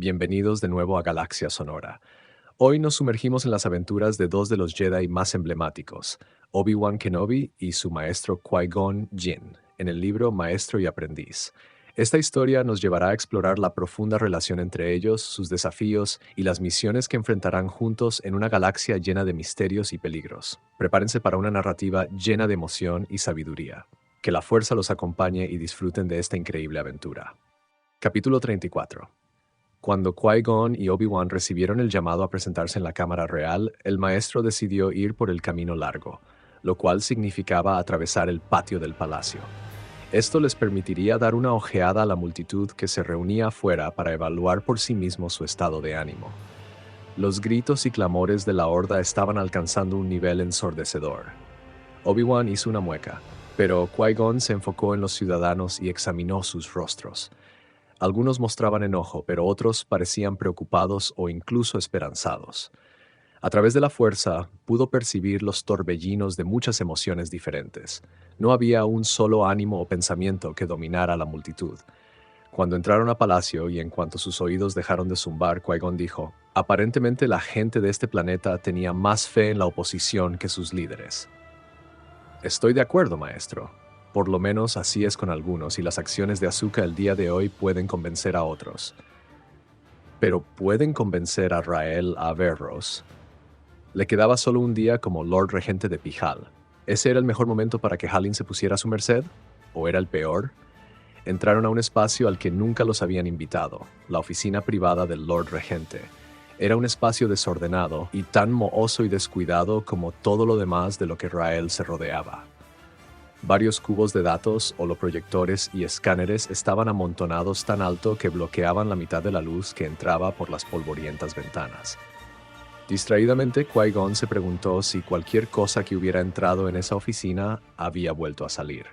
Bienvenidos de nuevo a Galaxia Sonora. Hoy nos sumergimos en las aventuras de dos de los Jedi más emblemáticos, Obi-Wan Kenobi y su maestro Qui-Gon Jinn, en el libro Maestro y Aprendiz. Esta historia nos llevará a explorar la profunda relación entre ellos, sus desafíos y las misiones que enfrentarán juntos en una galaxia llena de misterios y peligros. Prepárense para una narrativa llena de emoción y sabiduría. Que la fuerza los acompañe y disfruten de esta increíble aventura. Capítulo 34. Cuando Qui-Gon y Obi-Wan recibieron el llamado a presentarse en la Cámara Real, el maestro decidió ir por el camino largo, lo cual significaba atravesar el patio del palacio. Esto les permitiría dar una ojeada a la multitud que se reunía afuera para evaluar por sí mismos su estado de ánimo. Los gritos y clamores de la horda estaban alcanzando un nivel ensordecedor. Obi-Wan hizo una mueca, pero Qui-Gon se enfocó en los ciudadanos y examinó sus rostros. Algunos mostraban enojo, pero otros parecían preocupados o incluso esperanzados. A través de la fuerza, pudo percibir los torbellinos de muchas emociones diferentes. No había un solo ánimo o pensamiento que dominara a la multitud. Cuando entraron a palacio y en cuanto sus oídos dejaron de zumbar, Qui-Gon dijo: «Aparentemente la gente de este planeta tenía más fe en la oposición que sus líderes». «Estoy de acuerdo, maestro. Por lo menos así es con algunos, y las acciones de Ahsoka el día de hoy pueden convencer a otros. Pero ¿pueden convencer a Rael Averross? Le quedaba solo un día como Lord Regente de Pijal. ¿Ese era el mejor momento para que Halin se pusiera a su merced? ¿O era el peor? Entraron a un espacio al que nunca los habían invitado, la oficina privada del Lord Regente. Era un espacio desordenado y tan mohoso y descuidado como todo lo demás de lo que Rael se rodeaba. Varios cubos de datos, holoproyectores y escáneres estaban amontonados tan alto que bloqueaban la mitad de la luz que entraba por las polvorientas ventanas. Distraídamente, Qui-Gon se preguntó si cualquier cosa que hubiera entrado en esa oficina había vuelto a salir.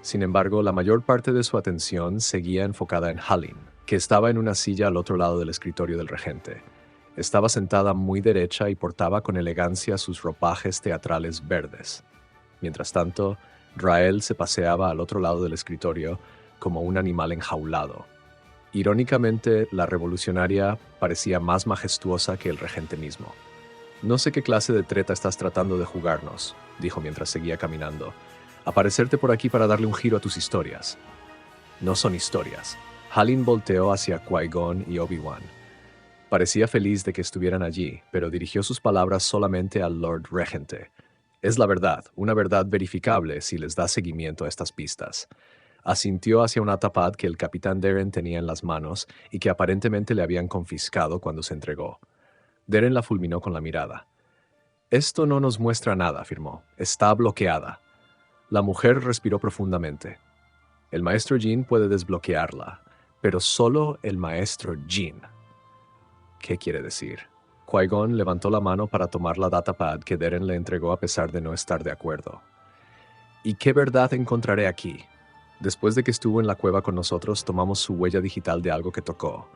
Sin embargo, la mayor parte de su atención seguía enfocada en Halin, que estaba en una silla al otro lado del escritorio del regente. Estaba sentada muy derecha y portaba con elegancia sus ropajes teatrales verdes. Mientras tanto, Rael se paseaba al otro lado del escritorio como un animal enjaulado. Irónicamente, la revolucionaria parecía más majestuosa que el regente mismo. «No sé qué clase de treta estás tratando de jugarnos», dijo mientras seguía caminando. «Aparecerte por aquí para darle un giro a tus historias». «No son historias». Halin volteó hacia Qui-Gon y Obi-Wan. Parecía feliz de que estuvieran allí, pero dirigió sus palabras solamente al Lord Regente. «Es la verdad, una verdad verificable si les da seguimiento a estas pistas». Asintió hacia una tapad que el capitán Deren tenía en las manos y que aparentemente le habían confiscado cuando se entregó. Deren la fulminó con la mirada. «Esto no nos muestra nada», afirmó. «Está bloqueada». La mujer respiró profundamente. «El maestro Jin puede desbloquearla, pero solo el maestro Jin». ¿Qué quiere decir? Qui-Gon levantó la mano para tomar la datapad que Deren le entregó a pesar de no estar de acuerdo. «¿Y qué verdad encontraré aquí? Después de que estuvo en la cueva con nosotros, tomamos su huella digital de algo que tocó.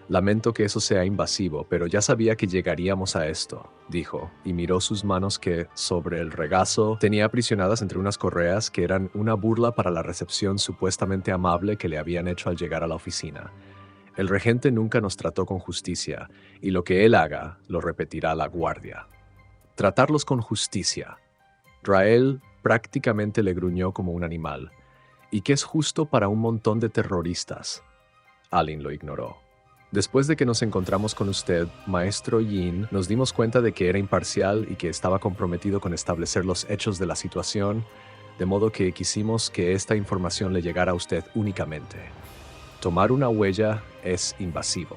Lamento que eso sea invasivo, pero ya sabía que llegaríamos a esto», dijo, y miró sus manos que, sobre el regazo, tenía aprisionadas entre unas correas que eran una burla para la recepción supuestamente amable que le habían hecho al llegar a la oficina. «El regente nunca nos trató con justicia, y lo que él haga, lo repetirá la guardia». «Tratarlos con justicia». Rael prácticamente le gruñó como un animal. «¿Y qué es justo para un montón de terroristas?» Halin lo ignoró. «Después de que nos encontramos con usted, maestro Yin, nos dimos cuenta de que era imparcial y que estaba comprometido con establecer los hechos de la situación, de modo que quisimos que esta información le llegara a usted únicamente. Tomar una huella es invasivo,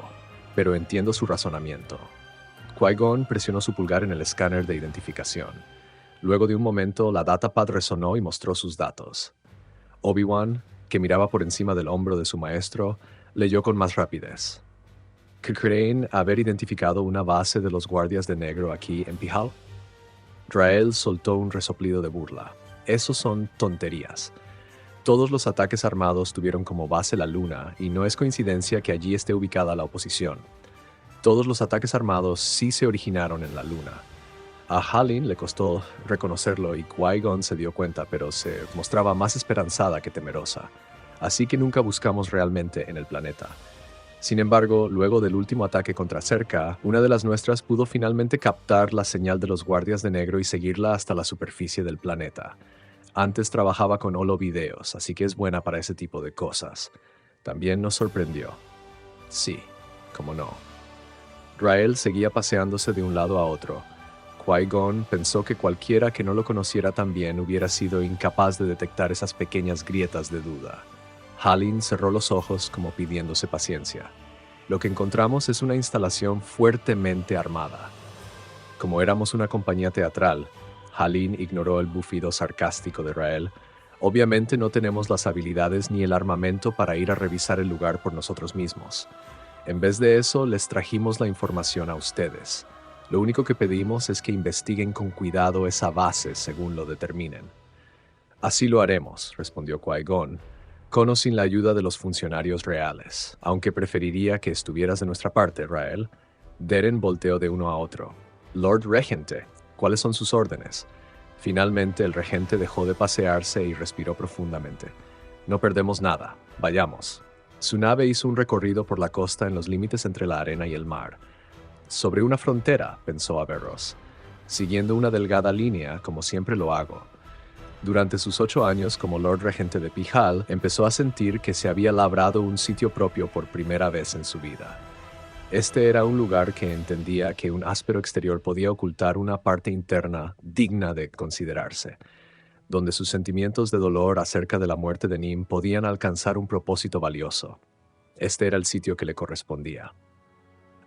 pero entiendo su razonamiento». Qui-Gon presionó su pulgar en el escáner de identificación. Luego de un momento, la datapad resonó y mostró sus datos. Obi-Wan, que miraba por encima del hombro de su maestro, leyó con más rapidez. «¿Que creen haber identificado una base de los guardias de negro aquí en Pijal?» Rael soltó un resoplido de burla. «Esos son tonterías. Todos los ataques armados tuvieron como base la luna y no es coincidencia que allí esté ubicada la oposición. Todos los ataques armados sí se originaron en la luna». A Halin le costó reconocerlo y Qui-Gon se dio cuenta, pero se mostraba más esperanzada que temerosa. «Así que nunca buscamos realmente en el planeta. Sin embargo, luego del último ataque contra Cerca, una de las nuestras pudo finalmente captar la señal de los guardias de negro y seguirla hasta la superficie del planeta. Antes trabajaba con holovideos, así que es buena para ese tipo de cosas. También nos sorprendió. Sí, cómo no. Rael seguía paseándose de un lado a otro. Qui-Gon pensó que cualquiera que no lo conociera tan bien hubiera sido incapaz de detectar esas pequeñas grietas de duda. Halin cerró los ojos como pidiéndose paciencia. Lo que encontramos es una instalación fuertemente armada. Como éramos una compañía teatral, Halin ignoró el bufido sarcástico de Rael. Obviamente no tenemos las habilidades ni el armamento para ir a revisar el lugar por nosotros mismos. En vez de eso, les trajimos la información a ustedes. Lo único que pedimos es que investiguen con cuidado esa base según lo determinen. Así lo haremos, respondió Qui-Gon, con o sin la ayuda de los funcionarios reales. Aunque preferiría que estuvieras de nuestra parte, Rael. Deren volteó de uno a otro. Lord Regente, ¿cuáles son sus órdenes? Finalmente el regente dejó de pasearse y respiró profundamente. No perdemos nada. Vayamos. Su nave hizo un recorrido por la costa en los límites entre la arena y el mar. Sobre una frontera, pensó Averross, siguiendo una delgada línea como siempre lo hago. Durante sus 8 años como Lord Regente de Pijal, empezó a sentir que se había labrado un sitio propio por primera vez en su vida. Este era un lugar que entendía que un áspero exterior podía ocultar una parte interna digna de considerarse, donde sus sentimientos de dolor acerca de la muerte de Nim podían alcanzar un propósito valioso. Este era el sitio que le correspondía.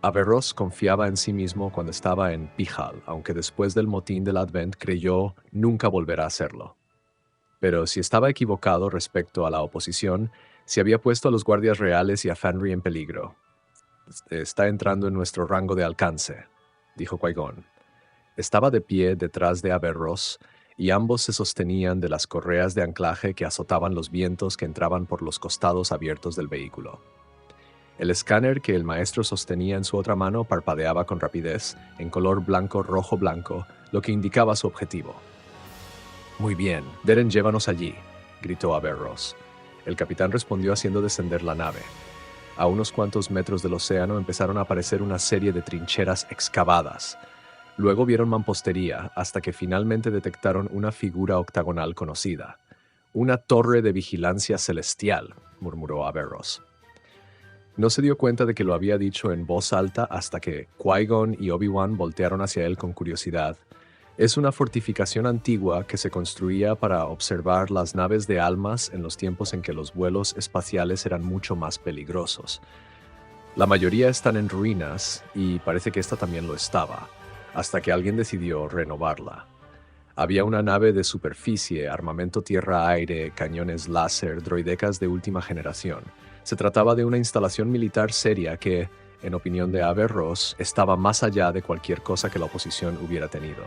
Averross confiaba en sí mismo cuando estaba en Pijal, aunque después del motín del Advent creyó nunca volver a hacerlo. Pero si estaba equivocado respecto a la oposición, se había puesto a los guardias reales y a Fanry en peligro. Está entrando en nuestro rango de alcance, dijo Qui-Gon. Estaba de pie detrás de Averross, y ambos se sostenían de las correas de anclaje que azotaban los vientos que entraban por los costados abiertos del vehículo. El escáner que el maestro sostenía en su otra mano parpadeaba con rapidez, en color blanco-rojo-blanco, lo que indicaba su objetivo. «Muy bien, Deren, llévanos allí», gritó Averross. El capitán respondió haciendo descender la nave. A unos cuantos metros del océano empezaron a aparecer una serie de trincheras excavadas. Luego vieron mampostería hasta que finalmente detectaron una figura octagonal conocida. «Una torre de vigilancia celestial», murmuró Averross. No se dio cuenta de que lo había dicho en voz alta hasta que Qui-Gon y Obi-Wan voltearon hacia él con curiosidad. Es una fortificación antigua que se construía para observar las naves de almas en los tiempos en que los vuelos espaciales eran mucho más peligrosos. La mayoría están en ruinas y parece que esta también lo estaba, hasta que alguien decidió renovarla. Había una nave de superficie, armamento tierra-aire, cañones láser, droidecas de última generación. Se trataba de una instalación militar seria que, en opinión de Averross, estaba más allá de cualquier cosa que la oposición hubiera tenido.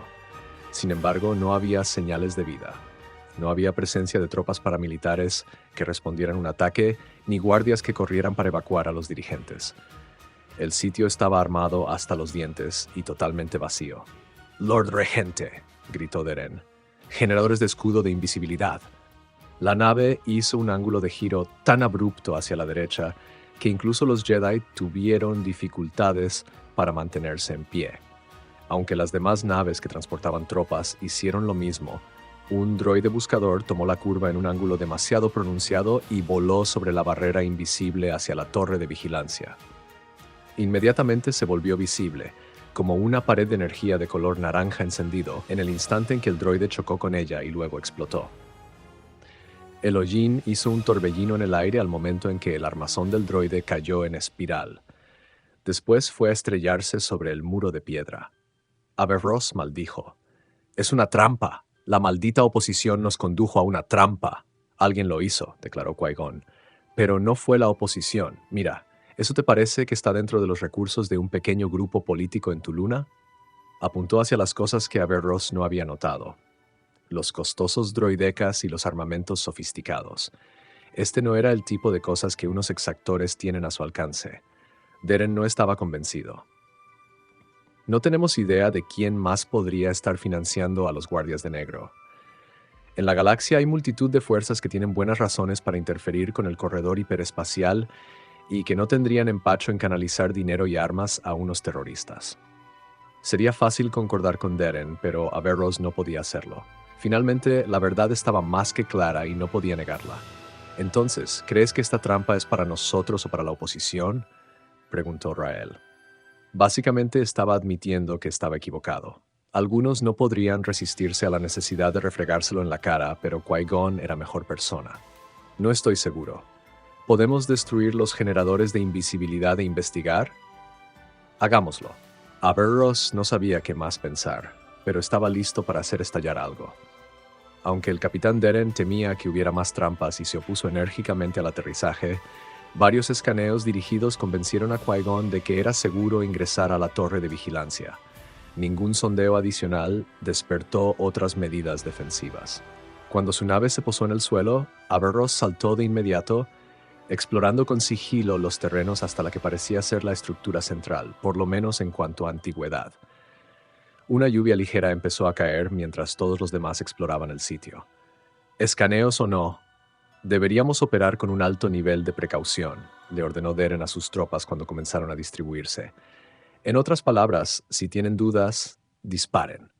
Sin embargo, no había señales de vida. No había presencia de tropas paramilitares que respondieran a un ataque, ni guardias que corrieran para evacuar a los dirigentes. El sitio estaba armado hasta los dientes y totalmente vacío. «Lord Regente», gritó Deren. «Generadores de escudo de invisibilidad». La nave hizo un ángulo de giro tan abrupto hacia la derecha que incluso los Jedi tuvieron dificultades para mantenerse en pie. Aunque las demás naves que transportaban tropas hicieron lo mismo, un droide buscador tomó la curva en un ángulo demasiado pronunciado y voló sobre la barrera invisible hacia la torre de vigilancia. Inmediatamente se volvió visible, como una pared de energía de color naranja encendido, en el instante en que el droide chocó con ella y luego explotó. El hollín hizo un torbellino en el aire al momento en que el armazón del droide cayó en espiral. Después fue a estrellarse sobre el muro de piedra. Averross maldijo. «Es una trampa. La maldita oposición nos condujo a una trampa». «Alguien lo hizo», declaró Qui-Gon. «Pero no fue la oposición. Mira, ¿eso te parece que está dentro de los recursos de un pequeño grupo político en tu luna?» Apuntó hacia las cosas que Averross no había notado. Los costosos droidecas y los armamentos sofisticados. Este no era el tipo de cosas que unos exactores tienen a su alcance. Deren no estaba convencido. No tenemos idea de quién más podría estar financiando a los Guardias de Negro. En la galaxia hay multitud de fuerzas que tienen buenas razones para interferir con el corredor hiperespacial y que no tendrían empacho en canalizar dinero y armas a unos terroristas. Sería fácil concordar con Deren, pero Averroes no podía hacerlo. Finalmente, la verdad estaba más que clara y no podía negarla. Entonces, ¿crees que esta trampa es para nosotros o para la oposición?, preguntó Rael. Básicamente estaba admitiendo que estaba equivocado. Algunos no podrían resistirse a la necesidad de refregárselo en la cara, pero Qui-Gon era mejor persona. No estoy seguro. ¿Podemos destruir los generadores de invisibilidad e investigar? Hagámoslo. Averroes no sabía qué más pensar, pero estaba listo para hacer estallar algo. Aunque el capitán Deren temía que hubiera más trampas y se opuso enérgicamente al aterrizaje, varios escaneos dirigidos convencieron a Qui-Gon de que era seguro ingresar a la torre de vigilancia. Ningún sondeo adicional despertó otras medidas defensivas. Cuando su nave se posó en el suelo, Averroes saltó de inmediato, explorando con sigilo los terrenos hasta la que parecía ser la estructura central, por lo menos en cuanto a antigüedad. Una lluvia ligera empezó a caer mientras todos los demás exploraban el sitio. Escaneos o no, deberíamos operar con un alto nivel de precaución, le ordenó Deren a sus tropas cuando comenzaron a distribuirse. En otras palabras, si tienen dudas, disparen.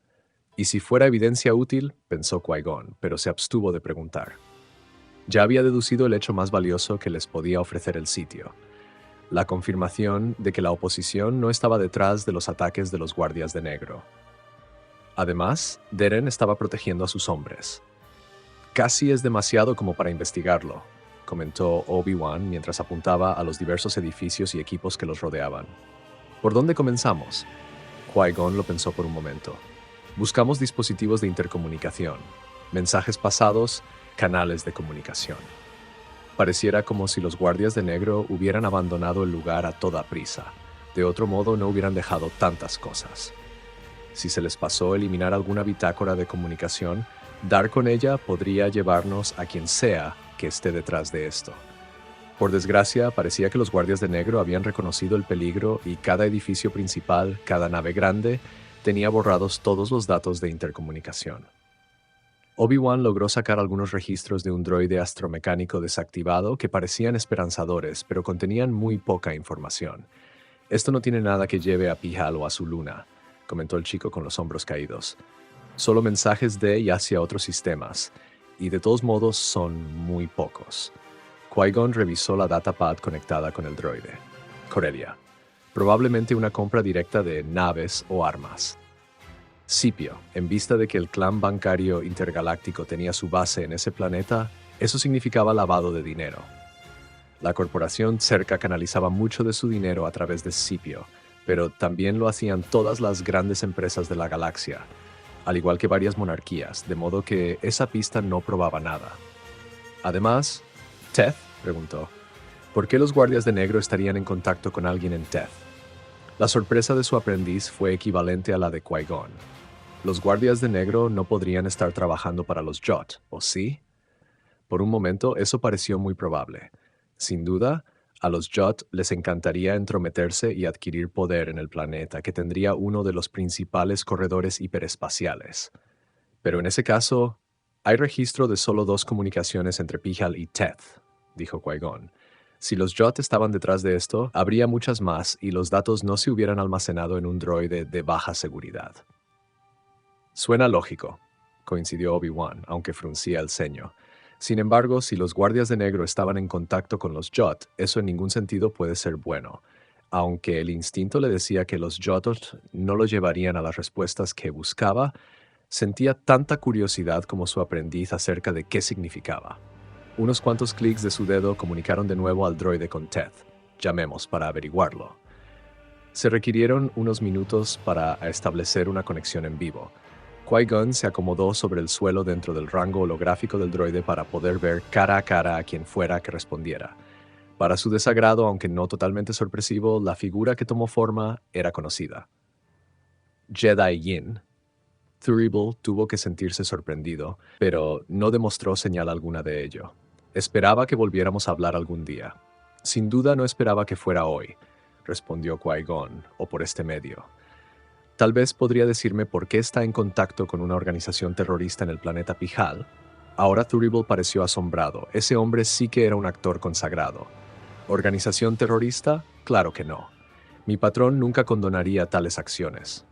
Y si fuera evidencia útil, pensó Qui-Gon, pero se abstuvo de preguntar. Ya había deducido el hecho más valioso que les podía ofrecer el sitio: la confirmación de que la oposición no estaba detrás de los ataques de los guardias de negro. Además, Deren estaba protegiendo a sus hombres. Casi es demasiado como para investigarlo, comentó Obi-Wan mientras apuntaba a los diversos edificios y equipos que los rodeaban. ¿Por dónde comenzamos? Qui-Gon lo pensó por un momento. Buscamos dispositivos de intercomunicación, mensajes pasados, canales de comunicación. Pareciera como si los guardias de negro hubieran abandonado el lugar a toda prisa. De otro modo, no hubieran dejado tantas cosas. Si se les pasó eliminar alguna bitácora de comunicación, dar con ella podría llevarnos a quien sea que esté detrás de esto. Por desgracia, parecía que los guardias de negro habían reconocido el peligro y cada edificio principal, cada nave grande, tenía borrados todos los datos de intercomunicación. Obi-Wan logró sacar algunos registros de un droide astromecánico desactivado que parecían esperanzadores, pero contenían muy poca información. Esto no tiene nada que lleve a Pijal o a su luna, comentó el chico con los hombros caídos. Solo mensajes de y hacia otros sistemas, y de todos modos son muy pocos. Qui-Gon revisó la datapad conectada con el droide. Corellia. Probablemente una compra directa de naves o armas. Scipio. En vista de que el clan bancario intergaláctico tenía su base en ese planeta, eso significaba lavado de dinero. La corporación cerca canalizaba mucho de su dinero a través de Scipio, pero también lo hacían todas las grandes empresas de la galaxia, al igual que varias monarquías, de modo que esa pista no probaba nada. Además, Teth preguntó, ¿por qué los guardias de negro estarían en contacto con alguien en Teth? La sorpresa de su aprendiz fue equivalente a la de Qui-Gon. Los guardias de negro no podrían estar trabajando para los Jot, ¿o sí? Por un momento eso pareció muy probable. Sin duda, a los Jot les encantaría entrometerse y adquirir poder en el planeta que tendría uno de los principales corredores hiperespaciales. Pero en ese caso, hay registro de solo 2 comunicaciones entre Pijal y Teth, dijo Qui-Gon. Si los Jot estaban detrás de esto, habría muchas más y los datos no se hubieran almacenado en un droide de baja seguridad. Suena lógico, coincidió Obi-Wan, aunque fruncía el ceño. Sin embargo, si los guardias de negro estaban en contacto con los Jot, eso en ningún sentido puede ser bueno. Aunque el instinto le decía que los Jot no lo llevarían a las respuestas que buscaba, sentía tanta curiosidad como su aprendiz acerca de qué significaba. Unos cuantos clics de su dedo comunicaron de nuevo al droide con Teth. Llamemos para averiguarlo. Se requirieron unos minutos para establecer una conexión en vivo. Qui-Gon se acomodó sobre el suelo dentro del rango holográfico del droide para poder ver cara a cara a quien fuera que respondiera. Para su desagrado, aunque no totalmente sorpresivo, la figura que tomó forma era conocida. Jedi Yin. Thurible tuvo que sentirse sorprendido, pero no demostró señal alguna de ello. Esperaba que volviéramos a hablar algún día. Sin duda no esperaba que fuera hoy, respondió Qui-Gon, o por este medio. Tal vez podría decirme por qué está en contacto con una organización terrorista en el planeta Pijal. Ahora Thurible pareció asombrado. Ese hombre sí que era un actor consagrado. ¿Organización terrorista? Claro que no. Mi patrón nunca condonaría tales acciones.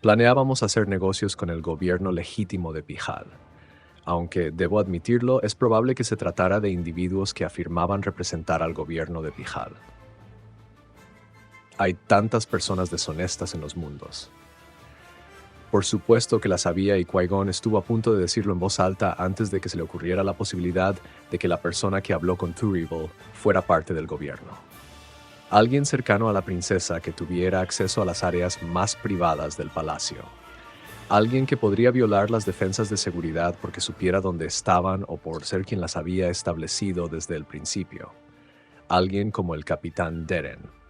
Planeábamos hacer negocios con el gobierno legítimo de Pijal. Aunque, debo admitirlo, es probable que se tratara de individuos que afirmaban representar al gobierno de Pijal. Hay tantas personas deshonestas en los mundos. Por supuesto que la sabía y Qui-Gon estuvo a punto de decirlo en voz alta antes de que se le ocurriera la posibilidad de que la persona que habló con Thurible fuera parte del gobierno. Alguien cercano a la princesa que tuviera acceso a las áreas más privadas del palacio. Alguien que podría violar las defensas de seguridad porque supiera dónde estaban o por ser quien las había establecido desde el principio. Alguien como el capitán Deren.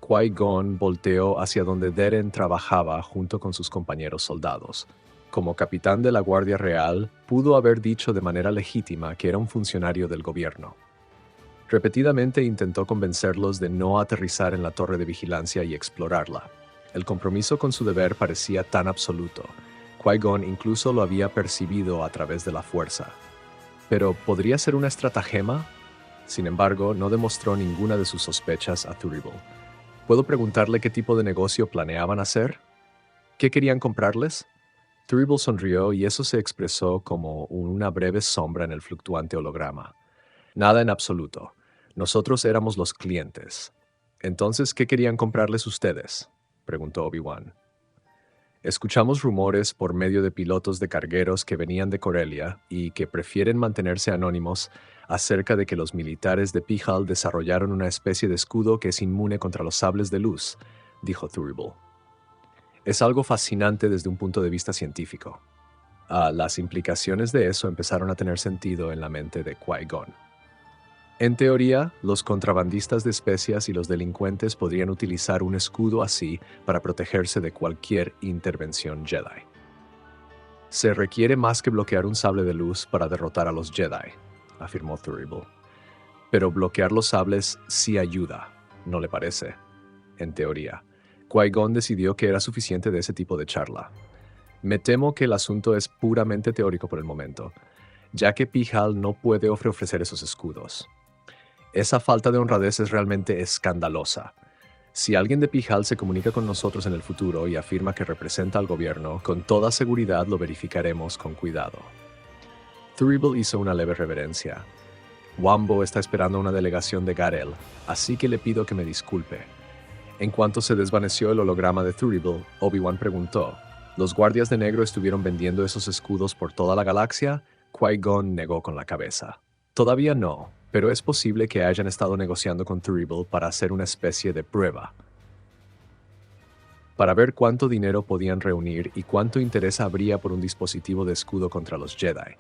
Qui-Gon volteó hacia donde Deren trabajaba junto con sus compañeros soldados. Como capitán de la Guardia Real, pudo haber dicho de manera legítima que era un funcionario del gobierno. Repetidamente intentó convencerlos de no aterrizar en la torre de vigilancia y explorarla. El compromiso con su deber parecía tan absoluto. Qui-Gon incluso lo había percibido a través de la fuerza. Pero ¿podría ser una estratagema? Sin embargo, no demostró ninguna de sus sospechas a Thurible. ¿Puedo preguntarle qué tipo de negocio planeaban hacer? ¿Qué querían comprarles? Thurible sonrió y eso se expresó como una breve sombra en el fluctuante holograma. Nada en absoluto. Nosotros éramos los clientes. Entonces, ¿qué querían comprarles ustedes?, preguntó Obi-Wan. Escuchamos rumores por medio de pilotos de cargueros que venían de Corellia y que prefieren mantenerse anónimos acerca de que los militares de Pijal desarrollaron una especie de escudo que es inmune contra los sables de luz, dijo Thurible. Es algo fascinante desde un punto de vista científico. Las implicaciones de eso empezaron a tener sentido en la mente de Qui-Gon. En teoría, los contrabandistas de especias y los delincuentes podrían utilizar un escudo así para protegerse de cualquier intervención Jedi. Se requiere más que bloquear un sable de luz para derrotar a los Jedi, afirmó Thurible. Pero bloquear los sables sí ayuda, ¿no le parece? En teoría, Qui-Gon decidió que era suficiente de ese tipo de charla. Me temo que el asunto es puramente teórico por el momento, ya que Pijal no puede ofrecer esos escudos. Esa falta de honradez es realmente escandalosa. Si alguien de Pijal se comunica con nosotros en el futuro y afirma que representa al gobierno, con toda seguridad lo verificaremos con cuidado. Thurible hizo una leve reverencia. Wambo está esperando una delegación de Garel, así que le pido que me disculpe. En cuanto se desvaneció el holograma de Thurible, Obi-Wan preguntó, ¿los guardias de negro estuvieron vendiendo esos escudos por toda la galaxia? Qui-Gon negó con la cabeza. Todavía no, pero es posible que hayan estado negociando con Thurible para hacer una especie de prueba. Para ver cuánto dinero podían reunir y cuánto interés habría por un dispositivo de escudo contra los Jedi.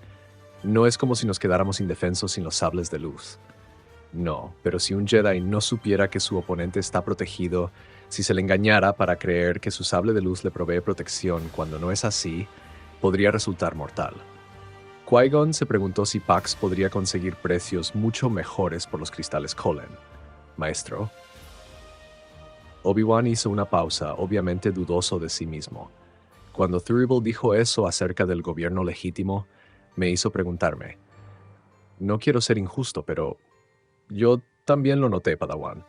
No es como si nos quedáramos indefensos sin los sables de luz. No, pero si un Jedi no supiera que su oponente está protegido, si se le engañara para creer que su sable de luz le provee protección cuando no es así, podría resultar mortal. Qui-Gon se preguntó si Pax podría conseguir precios mucho mejores por los cristales Colin. Maestro. Obi-Wan hizo una pausa, obviamente dudoso de sí mismo. Cuando Thurible dijo eso acerca del gobierno legítimo, me hizo preguntarme. No quiero ser injusto, pero yo también lo noté, Padawan.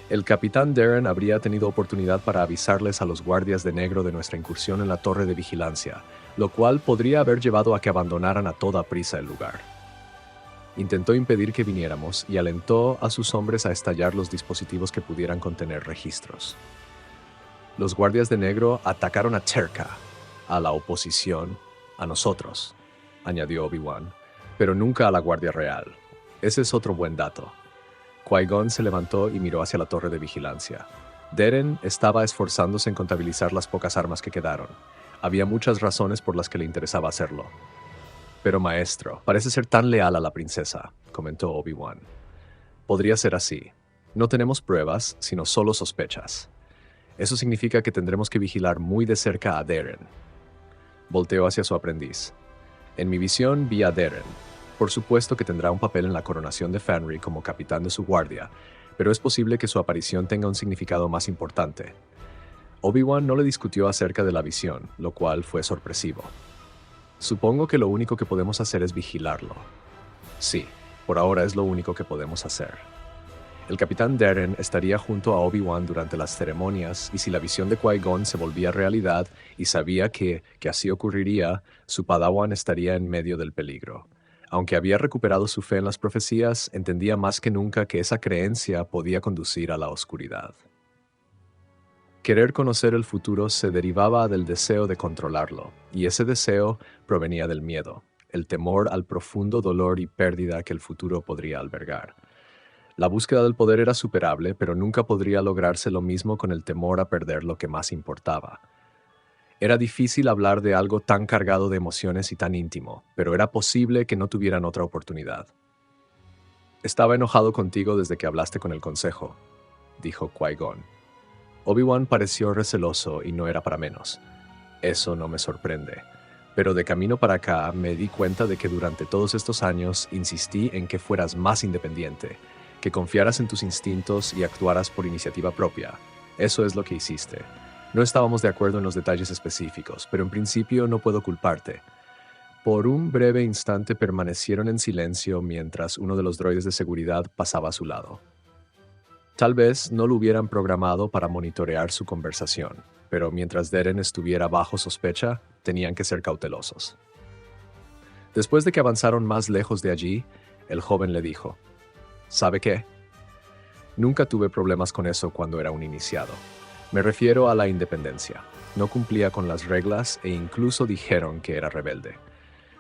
El capitán Deren habría tenido oportunidad para avisarles a los guardias de negro de nuestra incursión en la torre de vigilancia, lo cual podría haber llevado a que abandonaran a toda prisa el lugar. Intentó impedir que viniéramos y alentó a sus hombres a estallar los dispositivos que pudieran contener registros. Los guardias de negro atacaron a Terka, a la oposición, a nosotros, añadió Obi-Wan, pero nunca a la Guardia Real. Ese es otro buen dato. Qui-Gon se levantó y miró hacia la torre de vigilancia. Deren estaba esforzándose en contabilizar las pocas armas que quedaron. Había muchas razones por las que le interesaba hacerlo. Pero maestro, parece ser tan leal a la princesa, comentó Obi-Wan. Podría ser así. No tenemos pruebas, sino solo sospechas. Eso significa que tendremos que vigilar muy de cerca a Deren. Volteó hacia su aprendiz. En mi visión vi a Deren. Por supuesto que tendrá un papel en la coronación de Fanry como capitán de su guardia, pero es posible que su aparición tenga un significado más importante. Obi-Wan no le discutió acerca de la visión, lo cual fue sorpresivo. Supongo que lo único que podemos hacer es vigilarlo. Sí, por ahora es lo único que podemos hacer. El capitán Darren estaría junto a Obi-Wan durante las ceremonias, y si la visión de Qui-Gon se volvía realidad y sabía que así ocurriría, su Padawan estaría en medio del peligro. Aunque había recuperado su fe en las profecías, entendía más que nunca que esa creencia podía conducir a la oscuridad. Querer conocer el futuro se derivaba del deseo de controlarlo, y ese deseo provenía del miedo, el temor al profundo dolor y pérdida que el futuro podría albergar. La búsqueda del poder era superable, pero nunca podría lograrse lo mismo con el temor a perder lo que más importaba. Era difícil hablar de algo tan cargado de emociones y tan íntimo, pero era posible que no tuvieran otra oportunidad. «Estaba enojado contigo desde que hablaste con el consejo», dijo Qui-Gon. Obi-Wan pareció receloso y no era para menos. «Eso no me sorprende. Pero de camino para acá me di cuenta de que durante todos estos años insistí en que fueras más independiente, que confiaras en tus instintos y actuaras por iniciativa propia. Eso es lo que hiciste. No estábamos de acuerdo en los detalles específicos, pero en principio no puedo culparte». Por un breve instante permanecieron en silencio mientras uno de los droides de seguridad pasaba a su lado. Tal vez no lo hubieran programado para monitorear su conversación, pero mientras Darren estuviera bajo sospecha, tenían que ser cautelosos. Después de que avanzaron más lejos de allí, el joven le dijo: «¿Sabe qué? Nunca tuve problemas con eso cuando era un iniciado. Me refiero a la independencia. No cumplía con las reglas e incluso dijeron que era rebelde.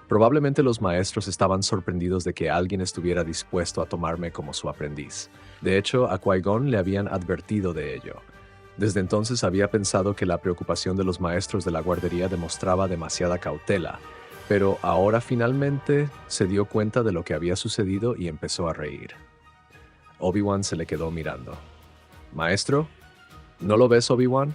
Probablemente los maestros estaban sorprendidos de que alguien estuviera dispuesto a tomarme como su aprendiz. De hecho, a Qui-Gon le habían advertido de ello. Desde entonces había pensado que la preocupación de los maestros de la guardería demostraba demasiada cautela, pero ahora finalmente se dio cuenta de lo que había sucedido y empezó a reír. Obi-Wan se le quedó mirando. «¿Maestro? ¿No lo ves, Obi-Wan?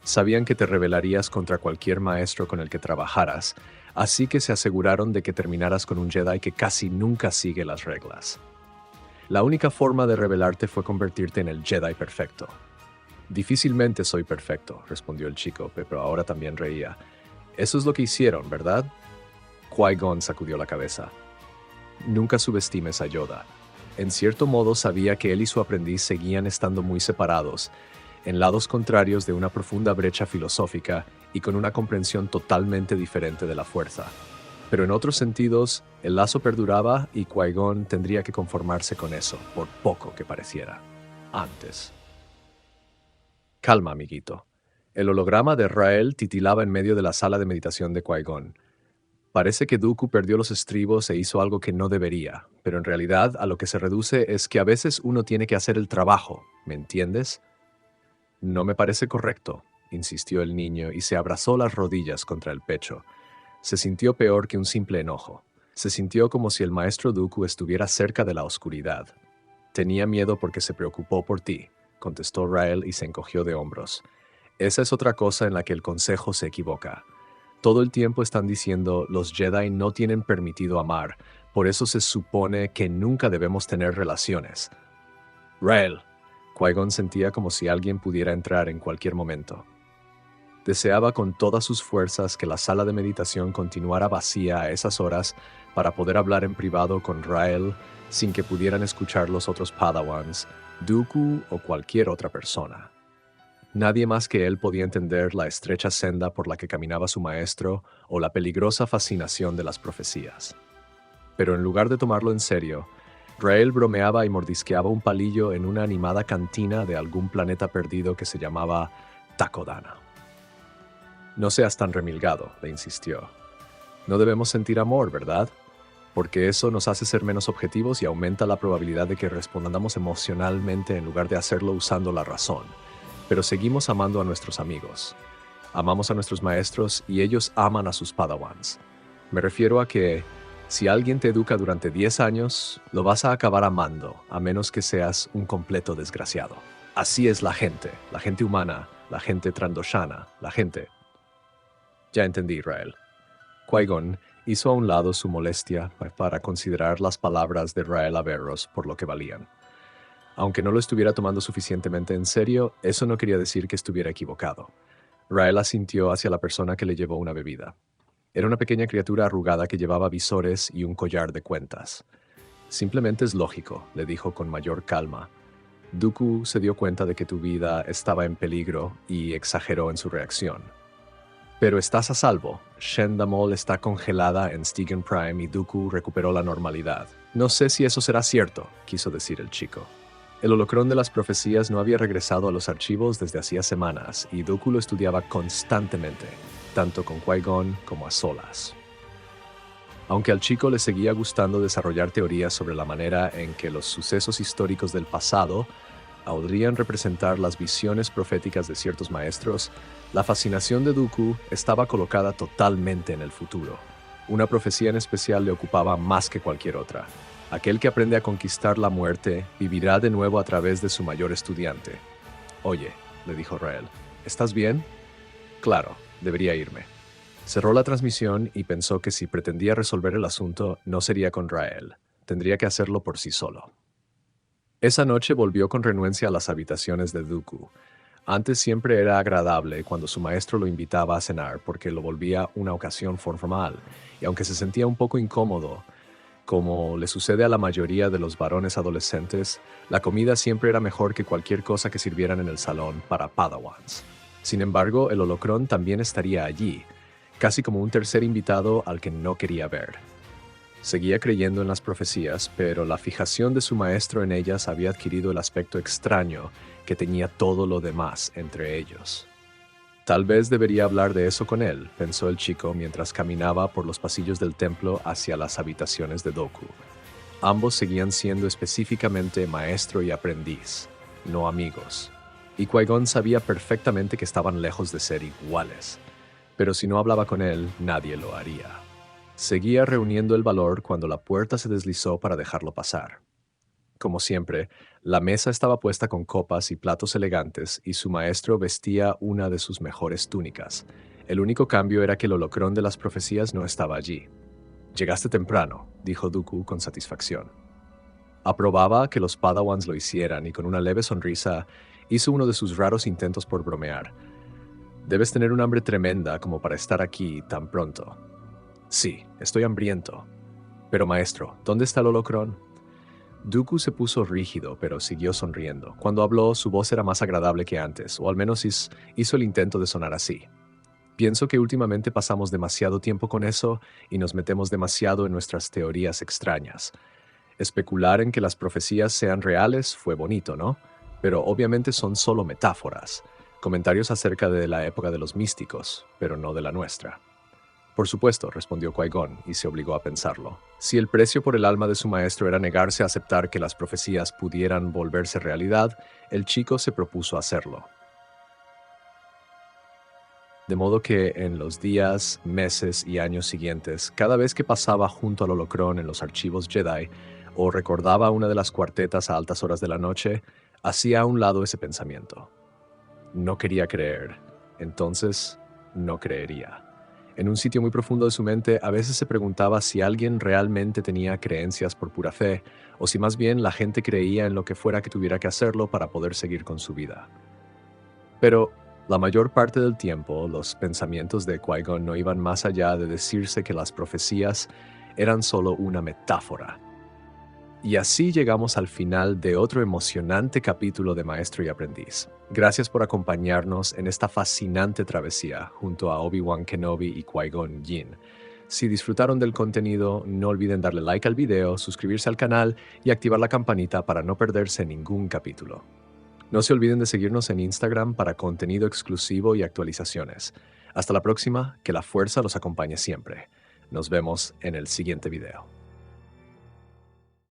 Sabían que te rebelarías contra cualquier maestro con el que trabajaras, así que se aseguraron de que terminaras con un Jedi que casi nunca sigue las reglas. La única forma de rebelarte fue convertirte en el Jedi perfecto». «Difícilmente soy perfecto», respondió el chico, pero ahora también reía. «Eso es lo que hicieron, ¿verdad?» Qui-Gon sacudió la cabeza. «Nunca subestimes a Yoda. En cierto modo sabía que él y su aprendiz seguían estando muy separados, en lados contrarios de una profunda brecha filosófica y con una comprensión totalmente diferente de la fuerza. Pero en otros sentidos, el lazo perduraba y Qui-Gon tendría que conformarse con eso, por poco que pareciera. Antes. Calma, amiguito. El holograma de Rael titilaba en medio de la sala de meditación de Qui-Gon. Parece que Dooku perdió los estribos e hizo algo que no debería, pero en realidad a lo que se reduce es que a veces uno tiene que hacer el trabajo, ¿me entiendes? «No me parece correcto», insistió el niño y se abrazó las rodillas contra el pecho. Se sintió peor que un simple enojo. Se sintió como si el maestro Dooku estuviera cerca de la oscuridad. «Tenía miedo porque se preocupó por ti», contestó Rael y se encogió de hombros. «Esa es otra cosa en la que el consejo se equivoca. Todo el tiempo están diciendo los Jedi no tienen permitido amar, por eso se supone que nunca debemos tener relaciones». «Rael». Qui-Gon sentía como si alguien pudiera entrar en cualquier momento. Deseaba con todas sus fuerzas que la sala de meditación continuara vacía a esas horas para poder hablar en privado con Rael sin que pudieran escuchar los otros Padawans, Dooku o cualquier otra persona. Nadie más que él podía entender la estrecha senda por la que caminaba su maestro o la peligrosa fascinación de las profecías. Pero en lugar de tomarlo en serio, Rael bromeaba y mordisqueaba un palillo en una animada cantina de algún planeta perdido que se llamaba Takodana. «No seas tan remilgado», le insistió. «No debemos sentir amor, ¿verdad? Porque eso nos hace ser menos objetivos y aumenta la probabilidad de que respondamos emocionalmente en lugar de hacerlo usando la razón. Pero seguimos amando a nuestros amigos. Amamos a nuestros maestros y ellos aman a sus Padawans. Me refiero a que si alguien te educa durante 10 años, lo vas a acabar amando, a menos que seas un completo desgraciado. Así es la gente humana, la gente trandoshana, la gente...» «Ya entendí, Rael». Qui-Gon hizo a un lado su molestia para considerar las palabras de Rael Averross por lo que valían. Aunque no lo estuviera tomando suficientemente en serio, eso no quería decir que estuviera equivocado. Rael asintió hacia la persona que le llevó una bebida. Era una pequeña criatura arrugada que llevaba visores y un collar de cuentas. «Simplemente es lógico», le dijo con mayor calma. Dooku se dio cuenta de que tu vida estaba en peligro y exageró en su reacción. Pero estás a salvo. Shen Damol está congelada en Stigen Prime y Dooku recuperó la normalidad. No sé si eso será cierto, quiso decir el chico. El holocrón de las profecías no había regresado a los archivos desde hacía semanas y Dooku lo estudiaba constantemente, tanto con Qui-Gon como a solas. Aunque al chico le seguía gustando desarrollar teorías sobre la manera en que los sucesos históricos del pasado podrían representar las visiones proféticas de ciertos maestros, la fascinación de Dooku estaba colocada totalmente en el futuro. Una profecía en especial le ocupaba más que cualquier otra. Aquel que aprende a conquistar la muerte vivirá de nuevo a través de su mayor estudiante. Oye, le dijo Rael, ¿estás bien? Claro, debería irme. Cerró la transmisión y pensó que si pretendía resolver el asunto no sería con Rael. Tendría que hacerlo por sí solo. Esa noche volvió con renuencia a las habitaciones de Dooku. Antes siempre era agradable cuando su maestro lo invitaba a cenar porque lo volvía una ocasión formal, y aunque se sentía un poco incómodo, como le sucede a la mayoría de los varones adolescentes, la comida siempre era mejor que cualquier cosa que sirvieran en el salón para Padawans. Sin embargo, el holocrón también estaría allí, casi como un tercer invitado al que no quería ver. Seguía creyendo en las profecías, pero la fijación de su maestro en ellas había adquirido el aspecto extraño que tenía todo lo demás entre ellos. Tal vez debería hablar de eso con él, pensó el chico mientras caminaba por los pasillos del templo hacia las habitaciones de Dooku. Ambos seguían siendo específicamente maestro y aprendiz, no amigos. Y Qui-Gon sabía perfectamente que estaban lejos de ser iguales. Pero si no hablaba con él, nadie lo haría. Seguía reuniendo el valor cuando la puerta se deslizó para dejarlo pasar. Como siempre, la mesa estaba puesta con copas y platos elegantes y su maestro vestía una de sus mejores túnicas. El único cambio era que el holocrón de las profecías no estaba allí. «Llegaste temprano», dijo Dooku con satisfacción. Aprobaba que los Padawans lo hicieran y con una leve sonrisa hizo uno de sus raros intentos por bromear. «Debes tener un hambre tremenda como para estar aquí tan pronto». «Sí, estoy hambriento». «Pero maestro, ¿dónde está el holocrón?» Dooku se puso rígido, pero siguió sonriendo. Cuando habló, su voz era más agradable que antes, o al menos hizo el intento de sonar así. Pienso que últimamente pasamos demasiado tiempo con eso y nos metemos demasiado en nuestras teorías extrañas. Especular en que las profecías sean reales fue bonito, ¿no? Pero obviamente son solo metáforas, comentarios acerca de la época de los místicos, pero no de la nuestra. Por supuesto, respondió Qui-Gon, y se obligó a pensarlo. Si el precio por el alma de su maestro era negarse a aceptar que las profecías pudieran volverse realidad, el chico se propuso hacerlo. De modo que en los días, meses y años siguientes, cada vez que pasaba junto al holocrón en los archivos Jedi, o recordaba una de las cuartetas a altas horas de la noche, hacía a un lado ese pensamiento. No quería creer, entonces no creería. En un sitio muy profundo de su mente, a veces se preguntaba si alguien realmente tenía creencias por pura fe, o si más bien la gente creía en lo que fuera que tuviera que hacerlo para poder seguir con su vida. Pero la mayor parte del tiempo, los pensamientos de Qui-Gon no iban más allá de decirse que las profecías eran solo una metáfora. Y así llegamos al final de otro emocionante capítulo de Maestro y Aprendiz. Gracias por acompañarnos en esta fascinante travesía junto a Obi-Wan Kenobi y Qui-Gon Jinn. Si disfrutaron del contenido, no olviden darle like al video, suscribirse al canal y activar la campanita para no perderse ningún capítulo. No se olviden de seguirnos en Instagram para contenido exclusivo y actualizaciones. Hasta la próxima, que la fuerza los acompañe siempre. Nos vemos en el siguiente video.